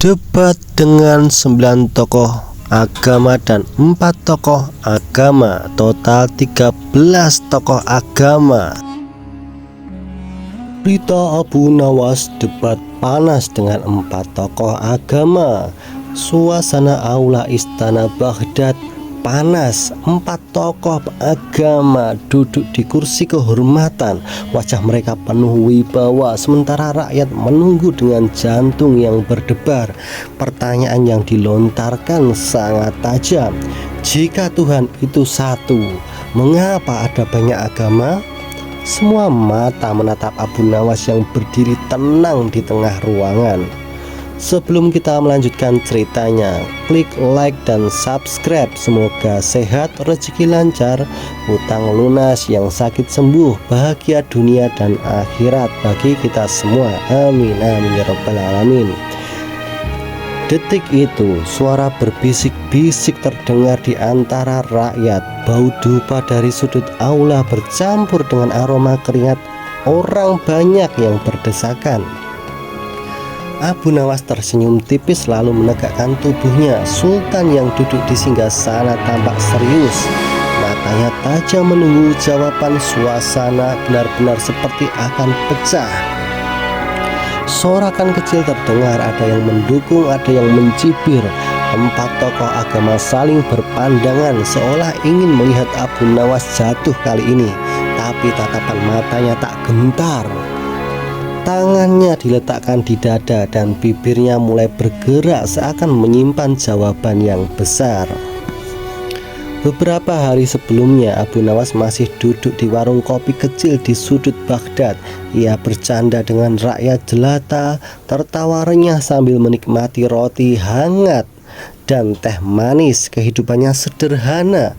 Debat dengan 9 tokoh agama dan 4 tokoh agama, total 13 tokoh agama. Berita Abu Nawas debat panas dengan 4 tokoh agama. Suasana aula istana Baghdad panas. 4 tokoh agama duduk di kursi kehormatan. Wajah mereka penuh wibawa, sementara rakyat menunggu dengan jantung yang berdebar. Pertanyaan yang dilontarkan sangat tajam. Jika Tuhan itu satu, mengapa ada banyak agama? Semua mata menatap Abu Nawas yang berdiri tenang di tengah ruangan. Sebelum kita melanjutkan ceritanya, klik like dan subscribe. Semoga sehat, rezeki lancar, utang lunas, yang sakit sembuh, bahagia dunia dan akhirat bagi kita semua. Amin amin ya rabbal alamin. Detik itu suara berbisik-bisik terdengar di antara rakyat. Bau dupa dari sudut aula bercampur dengan aroma keringat orang banyak yang berdesakan. Abu Nawas tersenyum tipis lalu menegakkan tubuhnya. Sultan yang duduk di singgasana tampak serius. Matanya tajam menunggu jawaban. Suasana benar-benar seperti akan pecah. Sorakan kecil terdengar, ada yang mendukung, ada yang mencibir. 4 tokoh agama saling berpandangan seolah ingin melihat Abu Nawas jatuh kali ini. Tapi tatapan matanya tak gentar. Tangannya diletakkan di dada dan bibirnya mulai bergerak seakan menyimpan jawaban yang besar. Beberapa hari sebelumnya Abu Nawas masih duduk di warung kopi kecil di sudut Baghdad. Ia bercanda dengan rakyat jelata, tertawa renyah sambil menikmati roti hangat dan teh manis. Kehidupannya sederhana,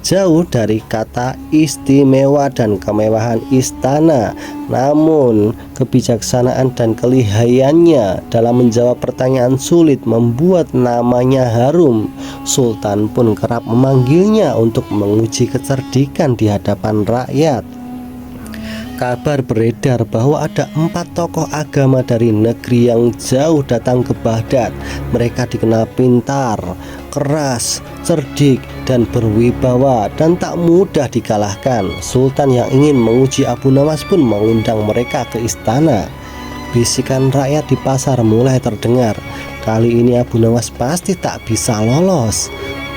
jauh dari kata istimewa dan kemewahan istana. Namun kebijaksanaan dan kelihayannya dalam menjawab pertanyaan sulit membuat namanya harum. Sultan pun kerap memanggilnya untuk menguji kecerdikan di hadapan rakyat. Kabar beredar bahwa ada 4 tokoh agama dari negeri yang jauh datang ke Baghdad. Mereka dikenal pintar, keras, cerdik, dan berwibawa, dan tak mudah dikalahkan. Sultan yang ingin menguji Abu Nawas pun mengundang mereka ke istana. Bisikan rakyat di pasar mulai terdengar. Kali ini Abu Nawas pasti tak bisa lolos.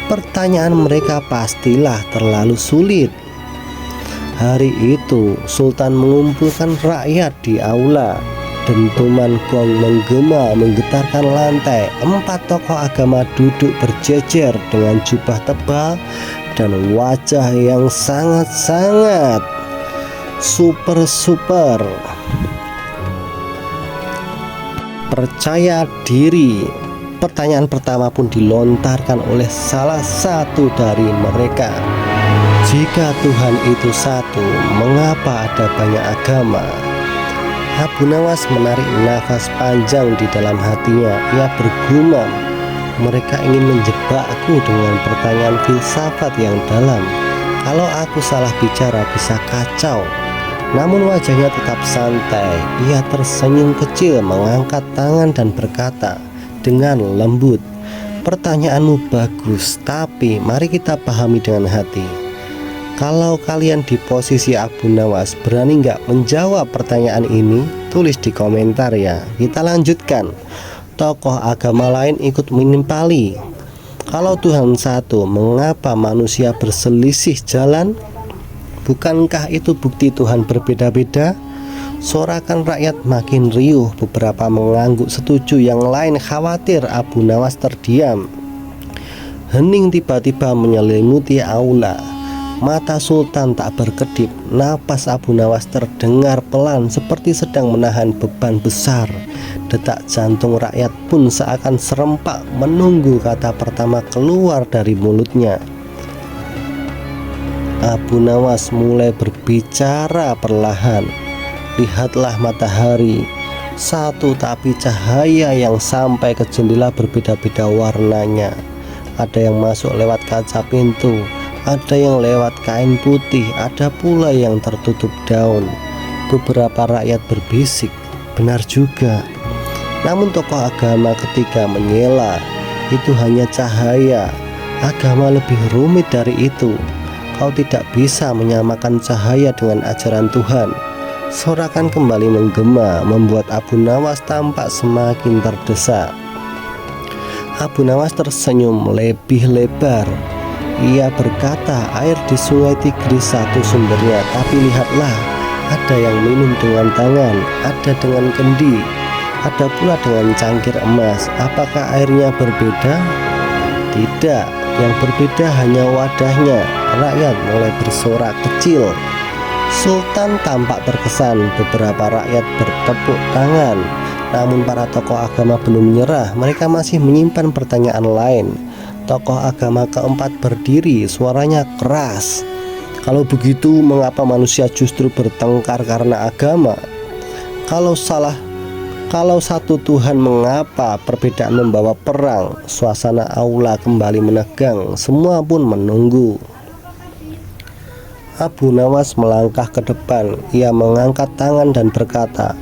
Pertanyaan mereka pastilah terlalu sulit. Hari itu Sultan mengumpulkan rakyat di aula. Dentuman gong menggema menggetarkan lantai. 4 tokoh agama duduk berjejer dengan jubah tebal dan wajah yang sangat-sangat super percaya diri. Pertanyaan pertama pun dilontarkan oleh salah satu dari mereka. Jika Tuhan itu satu, mengapa ada banyak agama? Abu Nawas menarik nafas panjang di dalam hatinya. Ia bergumam, mereka ingin menjebakku dengan pertanyaan filsafat yang dalam. Kalau aku salah bicara bisa kacau. Namun wajahnya tetap santai. Ia tersenyum kecil, mengangkat tangan dan berkata dengan lembut, "Pertanyaanmu bagus, tapi mari kita pahami dengan hati. Kalau kalian di posisi Abu Nawas, berani nggak menjawab pertanyaan ini? Tulis di komentar ya." Kita lanjutkan. Tokoh agama lain ikut menimpali. Kalau Tuhan satu, mengapa manusia berselisih jalan? Bukankah itu bukti Tuhan berbeda-beda? Sorakan rakyat makin riuh. Beberapa mengangguk setuju, yang lain khawatir. Abu Nawas terdiam. Hening tiba-tiba menyelimuti aula. Mata Sultan tak berkedip. Napas Abu Nawas terdengar pelan seperti sedang menahan beban besar. Detak jantung rakyat pun seakan serempak menunggu kata pertama keluar dari mulutnya. Abu Nawas mulai berbicara perlahan. "Lihatlah matahari. Satu, tapi cahaya yang sampai ke jendela berbeda-beda warnanya. Ada yang masuk lewat kaca pintu, ada yang lewat kain putih, ada pula yang tertutup daun." Beberapa rakyat berbisik, "Benar juga. Namun tokoh agama ketiga menyela, itu hanya cahaya. Agama lebih rumit dari itu. Kau tidak bisa menyamakan cahaya dengan ajaran Tuhan. Sorakan kembali menggema, membuat Abu Nawas tampak semakin terdesak. Abu Nawas tersenyum lebih lebar. Ia berkata, air di sungai Tigris satu sumbernya, tapi lihatlah, ada yang minum dengan tangan, ada dengan kendi, ada pula dengan cangkir emas. Apakah airnya berbeda? Tidak, yang berbeda hanya wadahnya. Rakyat mulai bersorak kecil. Sultan tampak terkesan, beberapa rakyat bertepuk tangan. Namun para tokoh agama belum menyerah, mereka masih menyimpan pertanyaan lain. Tokoh agama keempat berdiri, suaranya keras. Kalau begitu, mengapa manusia justru bertengkar karena agama? Kalau satu Tuhan, mengapa perbedaan membawa perang? Suasana aula kembali menegang, semua pun menunggu. Abu Nawas melangkah ke depan. Ia mengangkat tangan dan berkata,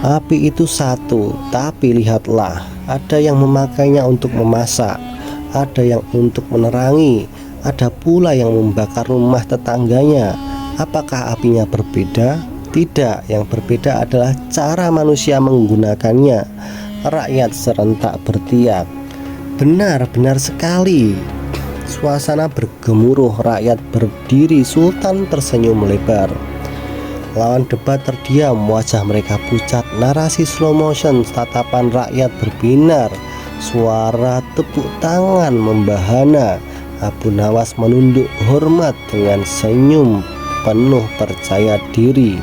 api itu satu, tapi lihatlah, ada yang memakainya untuk memasak, ada yang untuk menerangi, ada pula yang membakar rumah tetangganya. Apakah apinya berbeda? Tidak, yang berbeda adalah cara manusia menggunakannya. Rakyat serentak berteriak, benar, benar sekali. Suasana bergemuruh, rakyat berdiri, Sultan tersenyum lebar. Lawan debat terdiam, wajah mereka pucat, narasi slow motion, tatapan rakyat berbinar, suara tepuk tangan membahana. Abu Nawas menunduk hormat dengan senyum penuh percaya diri.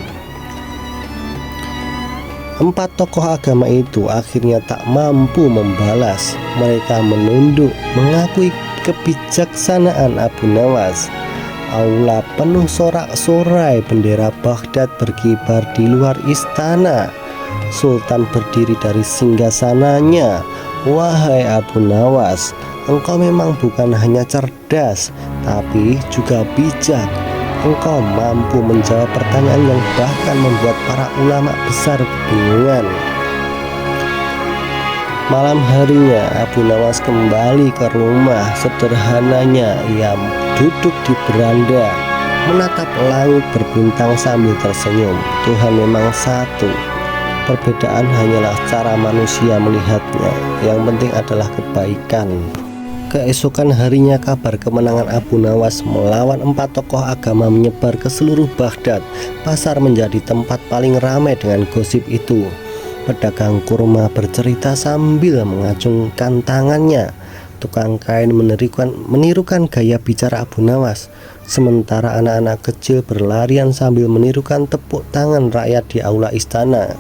Empat tokoh agama itu akhirnya tak mampu membalas. Mereka menunduk, mengakui kebijaksanaan Abu Nawas. Aula penuh sorak-sorai, bendera Baghdad berkibar di luar istana. Sultan berdiri dari singgasananya. Wahai Abu Nawas, engkau memang bukan hanya cerdas, tapi juga bijak. Engkau mampu menjawab pertanyaan yang bahkan membuat para ulama besar kebingungan. Malam harinya, Abu Nawas kembali ke rumah sederhananya. Ia duduk di beranda, menatap langit berbintang sambil tersenyum. Tuhan memang satu. Perbedaan hanyalah cara manusia melihatnya. Yang penting adalah kebaikan. Keesokan harinya, kabar kemenangan Abu Nawas melawan empat tokoh agama menyebar ke seluruh Baghdad. Pasar menjadi tempat paling ramai dengan gosip itu. Pedagang kurma bercerita sambil mengacungkan tangannya. Tukang kain menirukan gaya bicara Abu Nawas. Sementara anak-anak kecil berlarian sambil menirukan tepuk tangan rakyat di aula istana.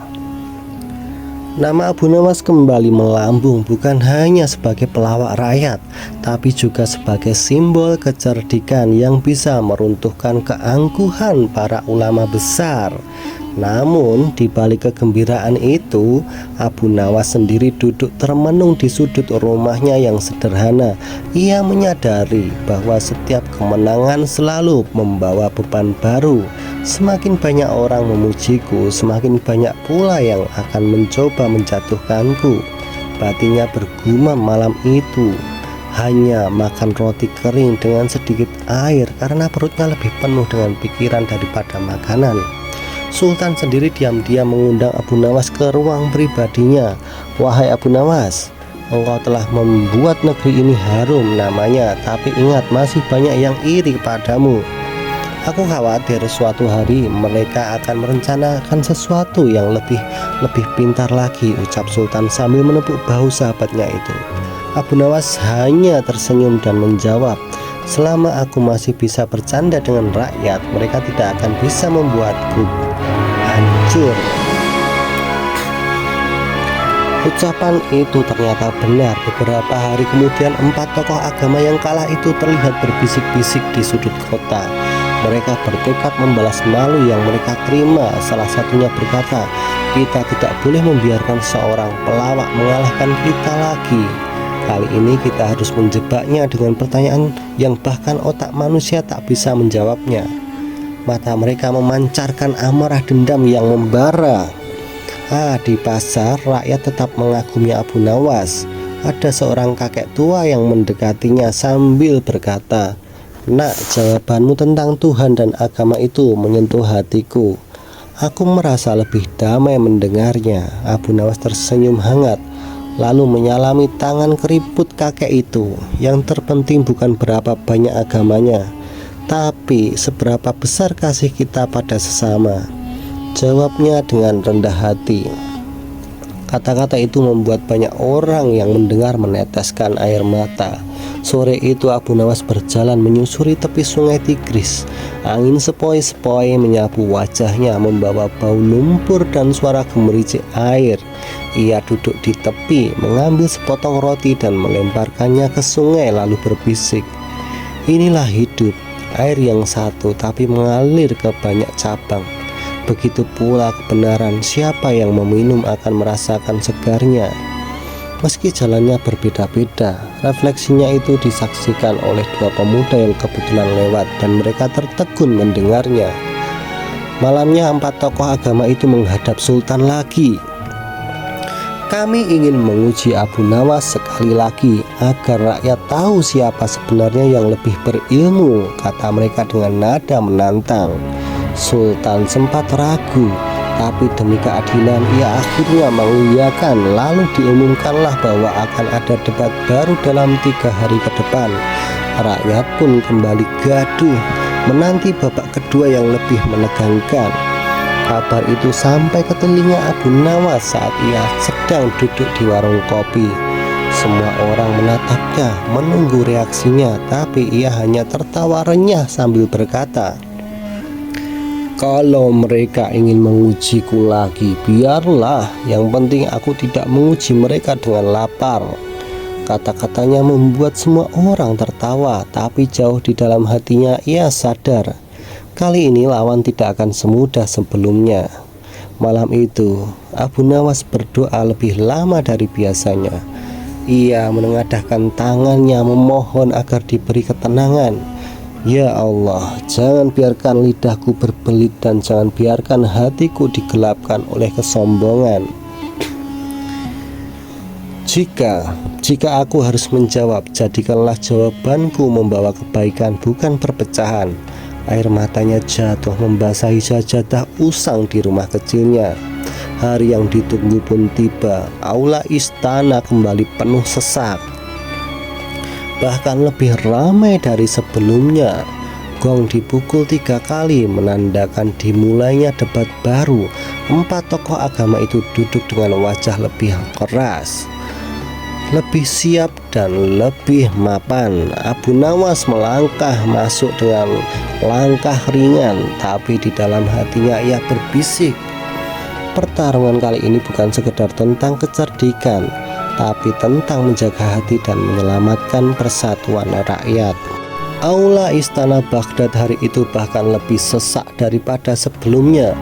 Nama Abu Nawas kembali melambung, bukan hanya sebagai pelawak rakyat, tapi juga sebagai simbol kecerdikan yang bisa meruntuhkan keangkuhan para ulama besar. Namun di balik kegembiraan itu, Abu Nawas sendiri duduk termenung di sudut rumahnya yang sederhana. Ia menyadari bahwa setiap kemenangan selalu membawa beban baru. Semakin banyak orang memujiku, semakin banyak pula yang akan mencoba menjatuhkanku. Batinnya bergumam malam itu. Hanya makan roti kering dengan sedikit air karena perutnya lebih penuh dengan pikiran daripada makanan. Sultan sendiri diam-diam mengundang Abu Nawas ke ruang pribadinya. Wahai Abu Nawas, engkau telah membuat negeri ini harum namanya, tapi ingat, masih banyak yang iri padamu. Aku khawatir suatu hari mereka akan merencanakan sesuatu yang lebih pintar lagi, ucap Sultan sambil menepuk bahu sahabatnya itu. Abu Nawas hanya tersenyum dan menjawab, selama aku masih bisa bercanda dengan rakyat, mereka tidak akan bisa membuatku hancur. Ucapan itu ternyata benar. Beberapa hari kemudian, empat tokoh agama yang kalah itu terlihat berbisik-bisik di sudut kota. Mereka bertekad membalas malu yang mereka terima. Salah satunya berkata, kita tidak boleh membiarkan seorang pelawak mengalahkan kita lagi. Kali ini kita harus menjebaknya dengan pertanyaan yang bahkan otak manusia tak bisa menjawabnya. Mata mereka memancarkan amarah dendam yang membara. Di pasar, rakyat tetap mengagumi Abu Nawas. Ada seorang kakek tua yang mendekatinya sambil berkata, "Nak, jawabanmu tentang Tuhan dan agama itu menyentuh hatiku. Aku merasa lebih damai mendengarnya." Abu Nawas tersenyum hangat, lalu menyalami tangan keriput kakek itu. Yang terpenting bukan berapa banyak agamanya, tapi seberapa besar kasih kita pada sesama, jawabnya dengan rendah hati. Kata-kata itu membuat banyak orang yang mendengar meneteskan air mata. Sore itu Abu Nawas berjalan menyusuri tepi sungai Tigris. Angin sepoi-sepoi menyapu wajahnya, membawa bau lumpur dan suara gemericik air. Ia duduk di tepi, mengambil sepotong roti dan melemparkannya ke sungai, lalu berbisik, "Inilah hidup, air yang satu tapi mengalir ke banyak cabang. Begitu pula kebenaran, siapa yang meminum akan merasakan segarnya." Meski jalannya berbeda-beda, refleksinya itu disaksikan oleh dua pemuda yang kebetulan lewat dan mereka tertegun mendengarnya. Malamnya 4 tokoh agama itu menghadap Sultan lagi. "Kami ingin menguji Abu Nawas sekali lagi agar rakyat tahu siapa sebenarnya yang lebih berilmu," kata mereka dengan nada menantang. Sultan sempat ragu, tapi demi keadilan ia akhirnya mengiyakan. Lalu diumumkanlah bahwa akan ada debat baru dalam 3 hari ke depan. Rakyat pun kembali gaduh, menanti babak kedua yang lebih menegangkan. Kabar itu sampai ke telinga Abu Nawas saat ia sedang duduk di warung kopi. Semua orang menatapnya, menunggu reaksinya, tapi ia hanya tertawa renyah sambil berkata, "Kalau mereka ingin mengujiku lagi, biarlah. Yang penting aku tidak menguji mereka dengan lapar." Kata-katanya membuat semua orang tertawa, tapi jauh di dalam hatinya ia sadar, kali ini lawan tidak akan semudah sebelumnya. Malam itu, Abu Nawas berdoa lebih lama dari biasanya. Ia menengadahkan tangannya memohon agar diberi ketenangan. "Ya Allah, jangan biarkan lidahku berbelit dan jangan biarkan hatiku digelapkan oleh kesombongan. Jika aku harus menjawab, jadikanlah jawabanku membawa kebaikan, bukan perpecahan." Air matanya jatuh membasahi sajadah usang di rumah kecilnya. Hari yang ditunggu pun tiba. Aula istana kembali penuh sesak, bahkan lebih ramai dari sebelumnya. Gong dipukul 3 kali menandakan dimulainya debat baru. 4 tokoh agama itu duduk dengan wajah lebih keras, lebih siap dan lebih mapan. Abu Nawas melangkah masuk dengan langkah ringan, tapi di dalam hatinya ia berbisik, pertarungan kali ini bukan sekedar tentang kecerdikan, tapi tentang menjaga hati dan menyelamatkan persatuan rakyat. Aula istana Baghdad hari itu bahkan lebih sesak daripada sebelumnya.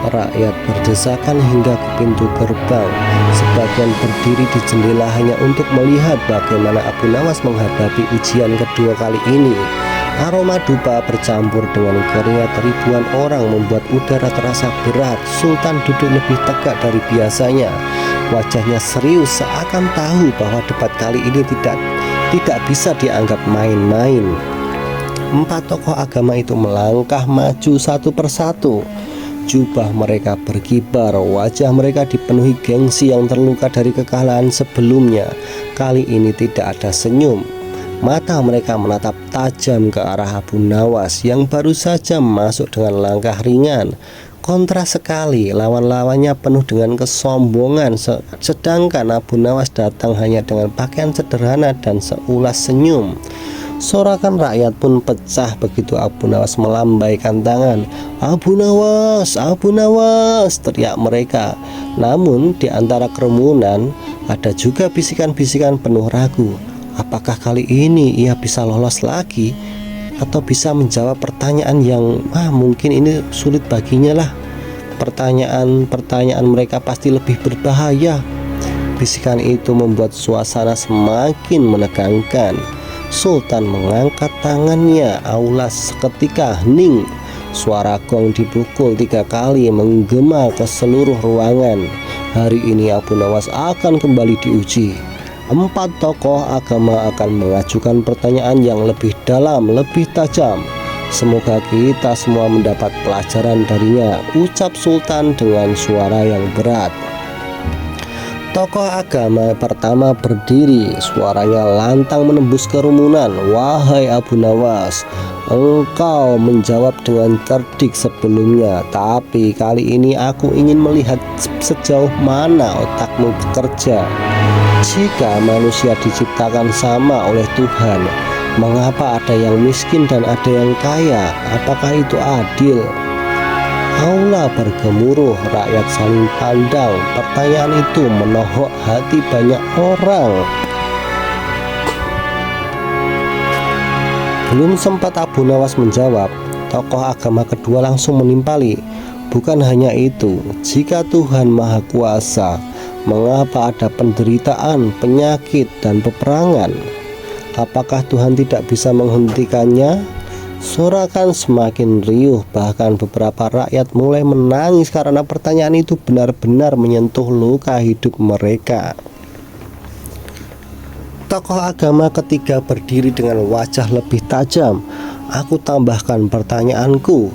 Rakyat berdesakan hingga ke pintu gerbang. Sebagian berdiri di jendela hanya untuk melihat bagaimana Abu Nawas menghadapi ujian kedua kali ini. Aroma dupa bercampur dengan keringat ribuan orang membuat udara terasa berat. Sultan duduk lebih tegak dari biasanya. Wajahnya serius, seakan tahu bahwa debat kali ini tidak bisa dianggap main-main. 4 tokoh agama itu melangkah maju satu persatu. Jubah mereka berkibar, wajah mereka dipenuhi gengsi yang terluka dari kekalahan sebelumnya. Kali ini tidak ada senyum. Mata mereka menatap tajam ke arah Abu Nawas yang baru saja masuk dengan langkah ringan. Kontras sekali, lawan-lawannya penuh dengan kesombongan, sedangkan Abu Nawas datang hanya dengan pakaian sederhana dan seulas senyum. Sorakan rakyat pun pecah begitu Abu Nawas melambaikan tangan. "Abu Nawas, Abu Nawas!" teriak mereka. Namun di antara kerumunan ada juga bisikan-bisikan penuh ragu. Apakah kali ini ia bisa lolos lagi, atau bisa menjawab pertanyaan yang mungkin ini sulit baginya lah. Pertanyaan mereka pasti lebih berbahaya. Bisikan itu membuat suasana semakin menegangkan. Sultan mengangkat tangannya, aula seketika hening. Suara gong dipukul 3 kali menggema ke seluruh ruangan. Hari ini Abu Nawas akan kembali diuji. 4 tokoh agama akan mengajukan pertanyaan yang lebih dalam, lebih tajam. Semoga kita semua mendapat pelajaran darinya, ucap Sultan dengan suara yang berat. Tokoh agama pertama berdiri, suaranya lantang menembus kerumunan. Wahai Abu Nawas, engkau menjawab dengan cerdik sebelumnya, tapi kali ini aku ingin melihat sejauh mana otakmu bekerja. Jika manusia diciptakan sama oleh Tuhan, mengapa ada yang miskin dan ada yang kaya? Apakah itu adil? Aula bergemuruh, rakyat saling pandang. Pertanyaan itu menohok hati banyak orang. Belum sempat Abu Nawas menjawab, tokoh agama kedua langsung menimpali. Bukan hanya itu, jika Tuhan Maha Kuasa, mengapa ada penderitaan, penyakit, dan peperangan? Apakah Tuhan tidak bisa menghentikannya? Sorakan semakin riuh, bahkan beberapa rakyat mulai menangis karena pertanyaan itu benar-benar menyentuh luka hidup mereka. Tokoh agama ketiga berdiri dengan wajah lebih tajam. Aku tambahkan pertanyaanku.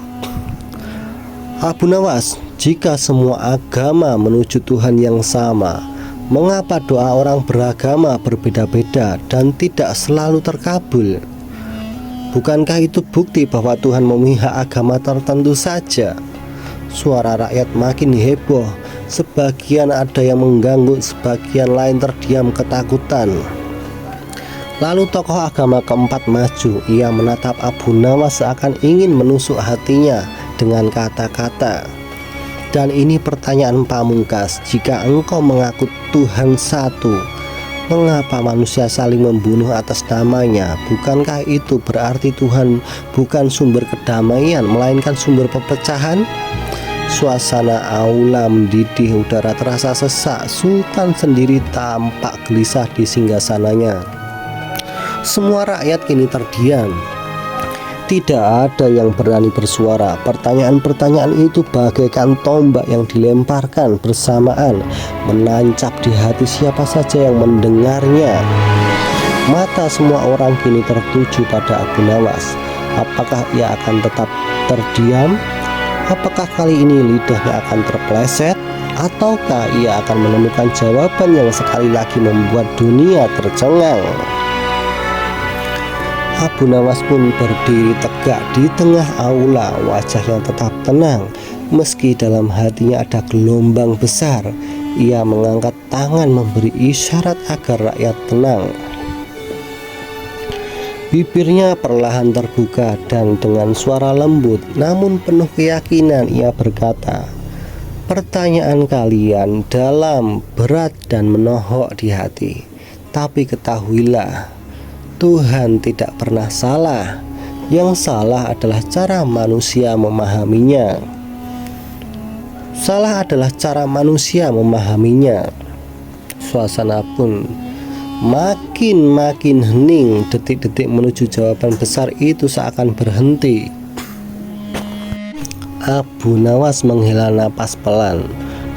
Abu Nawas, jika semua agama menuju Tuhan yang sama, mengapa doa orang beragama berbeda-beda dan tidak selalu terkabul? Bukankah itu bukti bahwa Tuhan memihak agama tertentu saja? Suara rakyat makin heboh. Sebagian ada yang mengganggu, sebagian lain terdiam ketakutan. Lalu tokoh agama keempat maju. Ia menatap Abu Nawas seakan ingin menusuk hatinya dengan kata-kata. Dan ini pertanyaan pamungkas, jika engkau mengaku Tuhan satu, mengapa manusia saling membunuh atas namanya? Bukankah itu berarti Tuhan bukan sumber kedamaian, melainkan sumber perpecahan? Suasana aula mendidih, udara terasa sesak. Sultan sendiri tampak gelisah di singgasananya. Semua rakyat kini terdiam. Tidak ada yang berani bersuara. Pertanyaan-pertanyaan itu bagaikan tombak yang dilemparkan bersamaan, menancap di hati siapa saja yang mendengarnya. Mata semua orang kini tertuju pada Abu Nawas. Apakah ia akan tetap terdiam? Apakah kali ini lidahnya akan terpleset? Ataukah ia akan menemukan jawaban yang sekali lagi membuat dunia tercengang? Abu Nawas pun berdiri tegak di tengah aula, wajahnya tetap tenang. Meski dalam hatinya ada gelombang besar, ia mengangkat tangan memberi isyarat agar rakyat tenang. Bibirnya perlahan terbuka dan dengan suara lembut namun penuh keyakinan ia berkata, "Pertanyaan kalian dalam, berat dan menohok di hati. Tapi ketahuilah, Tuhan tidak pernah salah. Yang salah adalah cara manusia memahaminya. Salah adalah cara manusia memahaminya." Suasana pun makin hening. Detik-detik menuju jawaban besar itu seakan berhenti. Abu Nawas menghela napas pelan,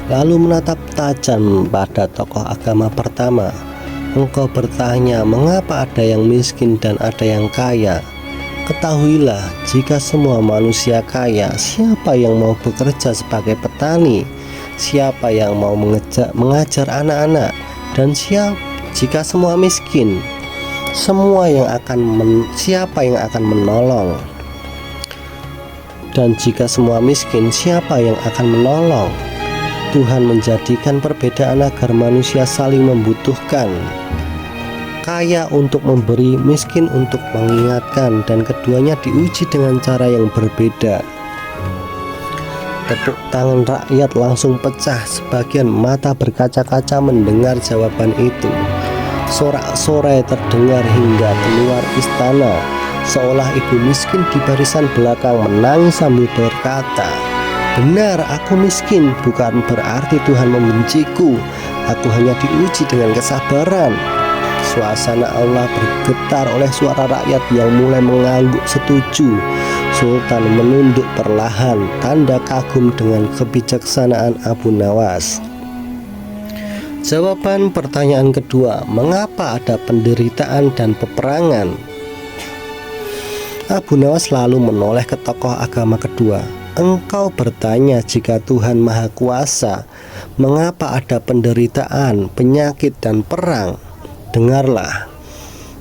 lalu menatap tajam pada tokoh agama pertama. "Engkau bertanya mengapa ada yang miskin dan ada yang kaya. Ketahuilah, jika semua manusia kaya, siapa yang mau bekerja sebagai petani? Siapa yang mau mengajar anak-anak? Dan jika semua miskin, siapa yang akan menolong? Dan jika semua miskin, siapa yang akan menolong?" Tuhan menjadikan perbedaan agar manusia saling membutuhkan. Kaya untuk memberi, miskin untuk mengingatkan, dan keduanya diuji dengan cara yang berbeda. Tepuk tangan rakyat langsung pecah. Sebagian mata berkaca-kaca mendengar jawaban itu. Sorak-sorai terdengar hingga keluar istana, seolah ibu miskin di barisan belakang menangis sambil berkata, "Benar, aku miskin, bukan berarti Tuhan membenciku. Aku hanya diuji dengan kesabaran." Suasana aula bergetar oleh suara rakyat yang mulai mengangguk setuju. Sultan menunduk perlahan, tanda kagum dengan kebijaksanaan Abu Nawas. Jawaban pertanyaan kedua, mengapa ada penderitaan dan peperangan? Abu Nawas lalu menoleh ke tokoh agama kedua. Engkau bertanya jika Tuhan Maha Kuasa, mengapa ada penderitaan, penyakit, dan perang? Dengarlah,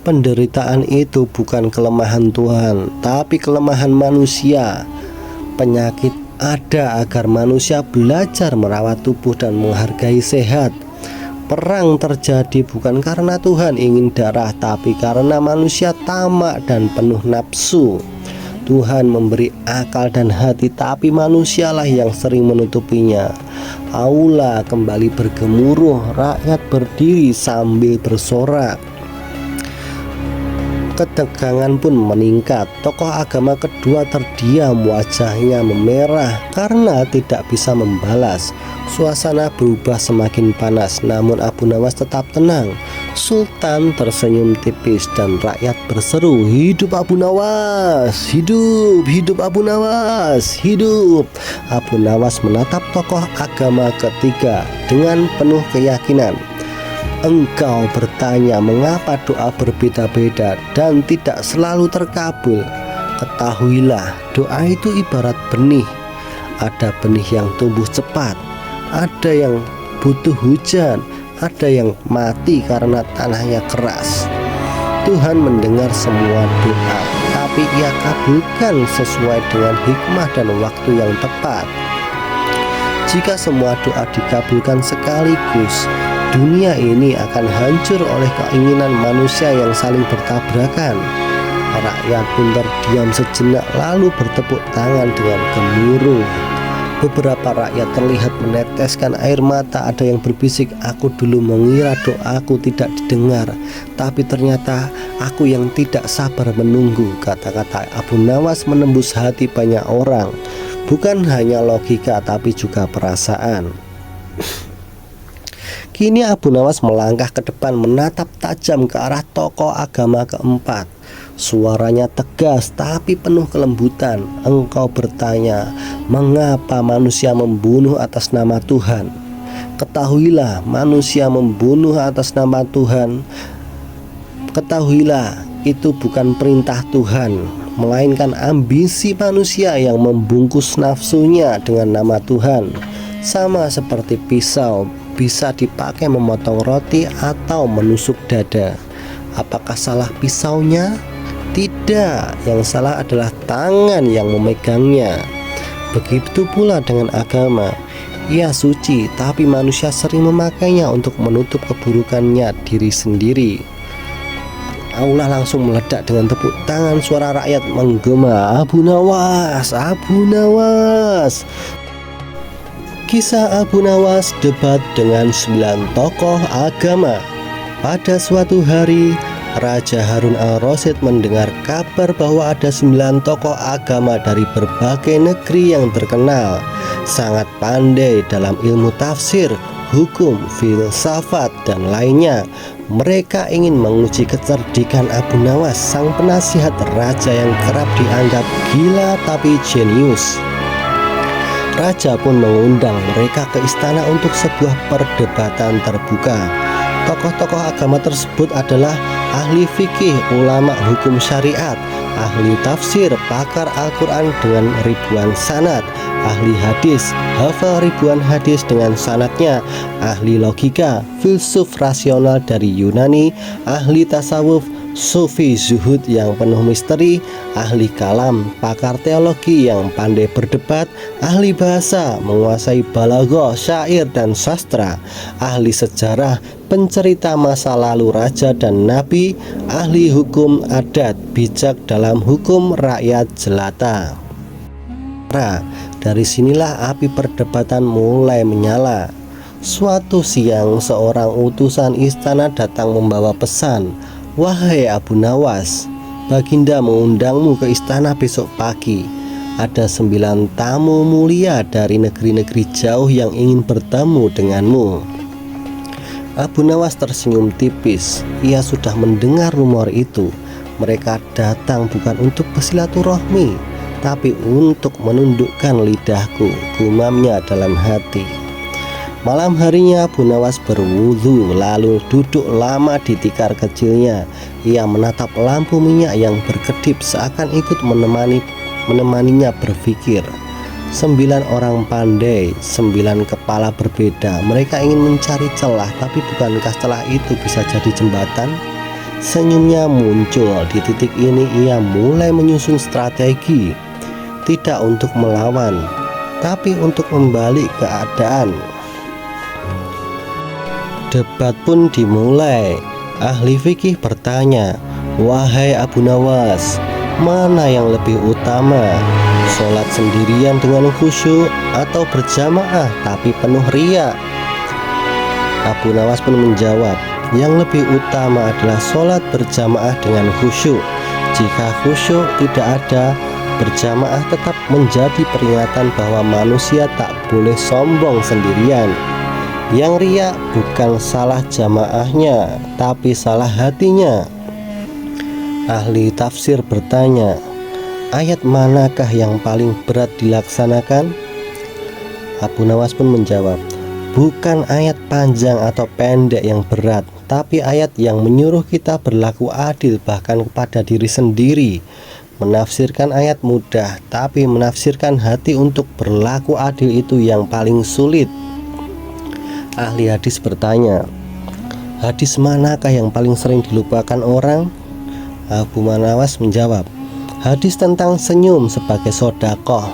penderitaan itu bukan kelemahan Tuhan, tapi kelemahan manusia. Penyakit ada agar manusia belajar merawat tubuh dan menghargai sehat. Perang terjadi bukan karena Tuhan ingin darah, tapi karena manusia tamak dan penuh nafsu. Tuhan memberi akal dan hati, tapi manusialah yang sering menutupinya. Aula kembali bergemuruh, rakyat berdiri sambil bersorak. Ketegangan pun meningkat. Tokoh agama kedua terdiam, wajahnya memerah karena tidak bisa membalas. Suasana berubah semakin panas, namun Abu Nawas tetap tenang. Sultan tersenyum tipis dan rakyat berseru, "Hidup Abu Nawas! Hidup! Hidup Abu Nawas! Hidup!" Abu Nawas menatap tokoh agama ketiga dengan penuh keyakinan. Engkau bertanya mengapa doa berbeda-beda dan tidak selalu terkabul. Ketahuilah, doa itu ibarat benih. Ada benih yang tumbuh cepat, ada yang butuh hujan, ada yang mati karena tanahnya keras. Tuhan mendengar semua doa, tapi Ia kabulkan sesuai dengan hikmah dan waktu yang tepat. Jika semua doa dikabulkan sekaligus, dunia ini akan hancur oleh keinginan manusia yang saling bertabrakan. Rakyat pun terdiam sejenak lalu bertepuk tangan dengan gemuruh. Beberapa rakyat terlihat meneteskan air mata. Ada yang berbisik, "Aku dulu mengira doaku tidak didengar, tapi ternyata aku yang tidak sabar menunggu." Kata-kata Abu Nawas menembus hati banyak orang. Bukan hanya logika tapi juga perasaan. Kini Abu Nawas melangkah ke depan, menatap tajam ke arah tokoh agama keempat. Suaranya tegas tapi penuh kelembutan. Engkau bertanya, mengapa manusia membunuh atas nama Tuhan? Ketahuilah, manusia membunuh atas nama Tuhan. Ketahuilah, itu bukan perintah Tuhan, melainkan ambisi manusia yang membungkus nafsunya dengan nama Tuhan. Sama seperti pisau, bisa dipakai memotong roti atau menusuk dada. Apakah salah pisaunya? Tidak, yang salah adalah tangan yang memegangnya. Begitu pula dengan agama. Ia suci, tapi manusia sering memakainya untuk menutup keburukannya diri sendiri. Aula langsung meledak dengan tepuk tangan. Suara rakyat menggema, "Abu Nawas, Abu Nawas!" Kisah Abu Nawas debat dengan 9 tokoh agama. Pada suatu hari, Raja Harun al-Rasyid mendengar kabar bahwa ada 9 tokoh agama dari berbagai negeri yang terkenal, sangat pandai dalam ilmu tafsir, hukum, filsafat, dan lainnya. Mereka ingin menguji kecerdikan Abu Nawas, sang penasihat raja yang kerap dianggap gila tapi jenius. Raja pun mengundang mereka ke istana untuk sebuah perdebatan terbuka. Tokoh-tokoh agama tersebut adalah ahli fikih, ulama hukum syariat, ahli tafsir, pakar Al-Quran dengan ribuan sanad, ahli hadis, hafal ribuan hadis dengan sanadnya, ahli logika, filsuf rasional dari Yunani, ahli tasawuf, sufi zuhud yang penuh misteri, ahli kalam, pakar teologi yang pandai berdebat, ahli bahasa, menguasai balaghah, syair dan sastra, ahli sejarah, pencerita masa lalu raja dan nabi, ahli hukum adat, bijak dalam hukum rakyat jelata. Dari sinilah api perdebatan mulai menyala. Suatu siang, seorang utusan istana datang membawa pesan, "Wahai Abu Nawas, Baginda mengundangmu ke istana besok pagi. Ada 9 tamu mulia dari negeri-negeri jauh yang ingin bertemu denganmu." Abu Nawas tersenyum tipis. Ia sudah mendengar rumor itu. Mereka datang bukan untuk bersilaturahmi, tapi untuk menundukkan lidahku, gumamnya dalam hati. Malam harinya Abu Nawas berwudu lalu duduk lama di tikar kecilnya. Ia menatap lampu minyak yang berkedip seakan ikut menemaninya berpikir. 9 orang pandai, 9 kepala berbeda. Mereka ingin mencari celah, tapi bukankah celah itu bisa jadi jembatan? Senyumnya muncul. Di titik ini ia mulai menyusun strategi, tidak untuk melawan, tapi untuk membalik keadaan. Debat pun dimulai. Ahli fikih bertanya, "Wahai Abu Nawas, mana yang lebih utama? Sholat sendirian dengan khusyuk atau berjamaah tapi penuh riya?" Abu Nawas pun menjawab, "Yang lebih utama adalah sholat berjamaah dengan khusyuk. Jika khusyuk tidak ada, berjamaah tetap menjadi peringatan bahwa manusia tak boleh sombong sendirian. Yang riya bukan salah jamaahnya, tapi salah hatinya." Ahli tafsir bertanya, "Ayat manakah yang paling berat dilaksanakan?" Abu Nawas pun menjawab, "Bukan ayat panjang atau pendek yang berat, tapi ayat yang menyuruh kita berlaku adil bahkan kepada diri sendiri. Menafsirkan ayat mudah, tapi menafsirkan hati untuk berlaku adil itu yang paling sulit." Ahli hadis bertanya, "Hadis manakah yang paling sering dilupakan orang?" Abu Nawas menjawab, "Hadis tentang senyum sebagai sodakoh.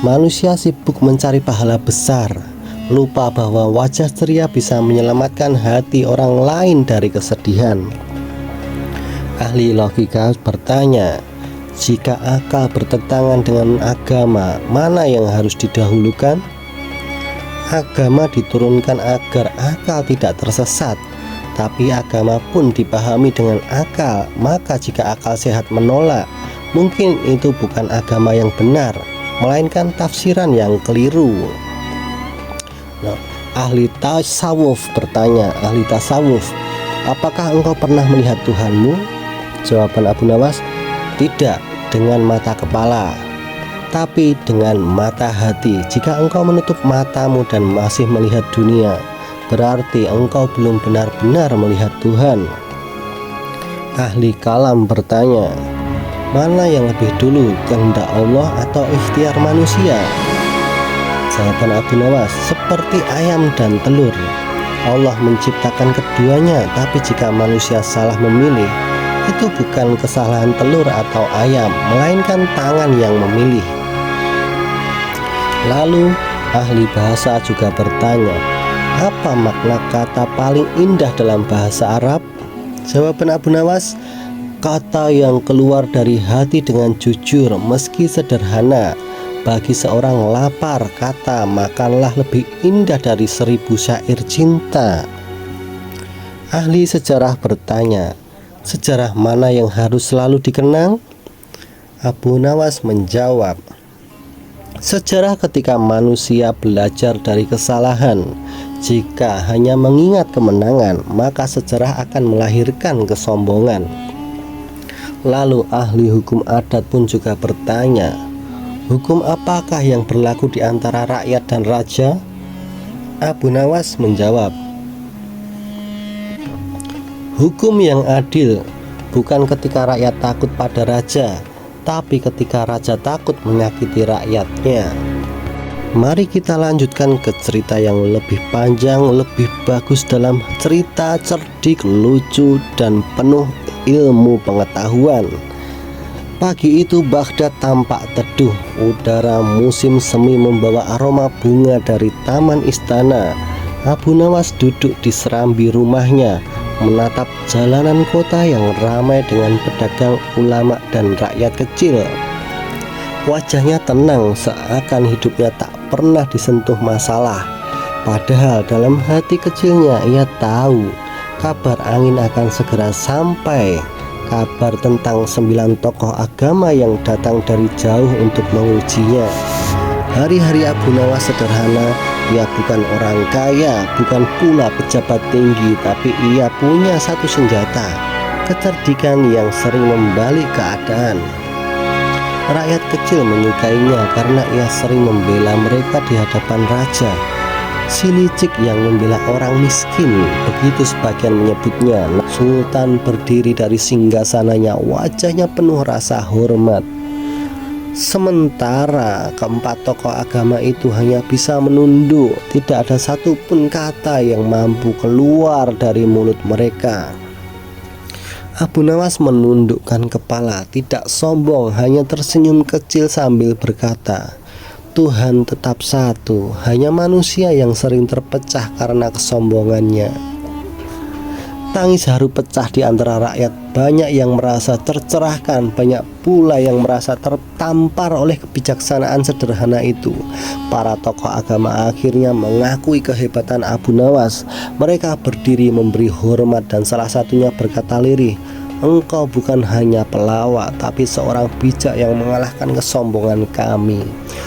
Manusia sibuk mencari pahala besar, lupa bahwa wajah ceria bisa menyelamatkan hati orang lain dari kesedihan." Ahli logika bertanya, "Jika akal bertentangan dengan agama, mana yang harus didahulukan?" Agama diturunkan agar akal tidak tersesat, tapi agama pun dipahami dengan akal. Maka jika akal sehat menolak, mungkin itu bukan agama yang benar, melainkan tafsiran yang keliru. Ahli tasawuf bertanya, "Ahli tasawuf, apakah engkau pernah melihat Tuhanmu?" Jawaban Abu Nawas, "Tidak dengan mata kepala, tapi dengan mata hati. Jika engkau menutup matamu dan masih melihat dunia, berarti engkau belum benar-benar melihat Tuhan." Ahli kalam bertanya, "Mana yang lebih dulu, kehendak Allah atau ikhtiar manusia?" Jawaban Abu Nawas, "Seperti ayam dan telur. Allah menciptakan keduanya, tapi jika manusia salah memilih, itu bukan kesalahan telur atau ayam, melainkan tangan yang memilih." Lalu ahli bahasa juga bertanya, "Apa makna kata paling indah dalam bahasa Arab?" Jawaban Abu Nawas, "Kata yang keluar dari hati dengan jujur meski sederhana. Bagi seorang lapar, kata makanlah lebih indah dari 1000 syair cinta." Ahli sejarah bertanya, "Sejarah mana yang harus selalu dikenang?" Abu Nawas menjawab, "Sejarah ketika manusia belajar dari kesalahan. Jika hanya mengingat kemenangan, maka sejarah akan melahirkan kesombongan." Lalu ahli hukum adat pun juga bertanya, "Hukum apakah yang berlaku di antara rakyat dan raja?" Abu Nawas menjawab, "Hukum yang adil bukan ketika rakyat takut pada raja, tapi ketika raja takut menyakiti rakyatnya." Mari kita lanjutkan ke cerita yang lebih panjang, lebih bagus dalam cerita cerdik, lucu, dan penuh ilmu pengetahuan. Pagi itu Baghdad tampak teduh. Udara musim semi membawa aroma bunga dari taman istana. Abu Nawas duduk di serambi rumahnya, menatap jalanan kota yang ramai dengan pedagang, ulama, dan rakyat kecil. Wajahnya tenang, seakan hidupnya tak pernah disentuh masalah. Padahal dalam hati kecilnya ia tahu kabar angin akan segera sampai. Kabar tentang 9 tokoh agama yang datang dari jauh untuk mengujinya. Hari-hari Abu Nawas sederhana. Ia bukan orang kaya, bukan pula pejabat tinggi, tapi ia punya satu senjata, kecerdikan yang sering membalik keadaan. Rakyat kecil menyukainya karena ia sering membela mereka di hadapan raja. si licik yang membela orang miskin, begitu sebagian menyebutnya. Sultan berdiri dari singgasananya, wajahnya penuh rasa hormat. Sementara keempat tokoh agama itu hanya bisa menunduk, tidak ada satupun kata yang mampu keluar dari mulut mereka. Abu Nawas menundukkan kepala, tidak sombong, hanya tersenyum kecil sambil berkata, Tuhan tetap satu, hanya manusia yang sering terpecah karena kesombongannya. Tangis haru pecah di antara rakyat. Banyak yang merasa tercerahkan, banyak pula yang merasa tertampar oleh kebijaksanaan sederhana itu. Para tokoh agama akhirnya mengakui kehebatan Abu Nawas. Mereka berdiri memberi hormat dan salah satunya berkata lirih, Engkau bukan hanya pelawak, tapi seorang bijak yang mengalahkan kesombongan kami.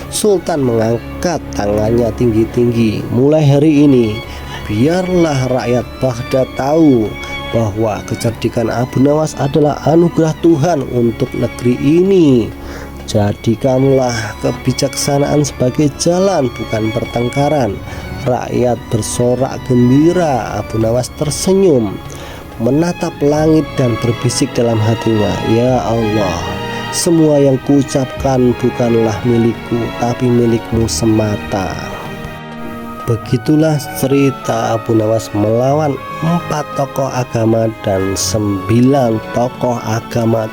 Sultan mengangkat tangannya tinggi-tinggi. Mulai hari ini, biarlah rakyat Baghdad tahu bahwa kecerdikan Abu Nawas adalah anugerah Tuhan untuk negeri ini. Jadikanlah kebijaksanaan sebagai jalan, bukan pertengkaran. Rakyat bersorak gembira. Abu Nawas tersenyum, menatap langit dan berbisik dalam hatinya, Ya Allah, semua yang kuucapkan bukanlah milikku, tapi milikmu semata. Begitulah cerita Abu Nawas melawan 4 tokoh agama dan 9 tokoh agama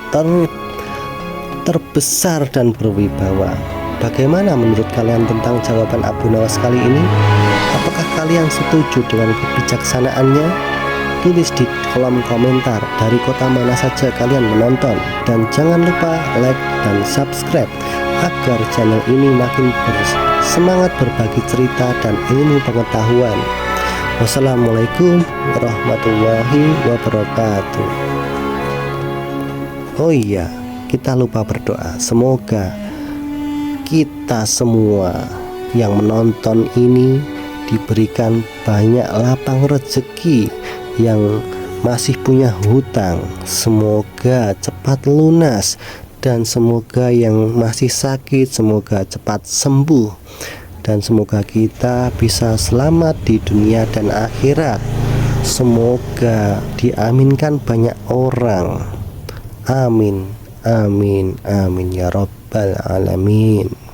terbesar dan berwibawa. Bagaimana menurut kalian tentang jawaban Abu Nawas kali ini? Apakah kalian setuju dengan kebijaksanaannya? Tulis di kolom komentar dari kota mana saja kalian menonton. Dan jangan lupa like dan subscribe agar channel ini makin semangat berbagi cerita dan ilmu pengetahuan. Wassalamualaikum warahmatullahi wabarakatuh. Oh iya, kita lupa berdoa. Semoga kita semua yang menonton ini diberikan banyak lapang rezeki. Yang masih punya hutang, semoga cepat lunas. Dan semoga yang masih sakit, semoga cepat sembuh. Dan semoga kita bisa selamat di dunia dan akhirat. Semoga diaminkan banyak orang. Amin, amin, amin ya Rabbal Alamin.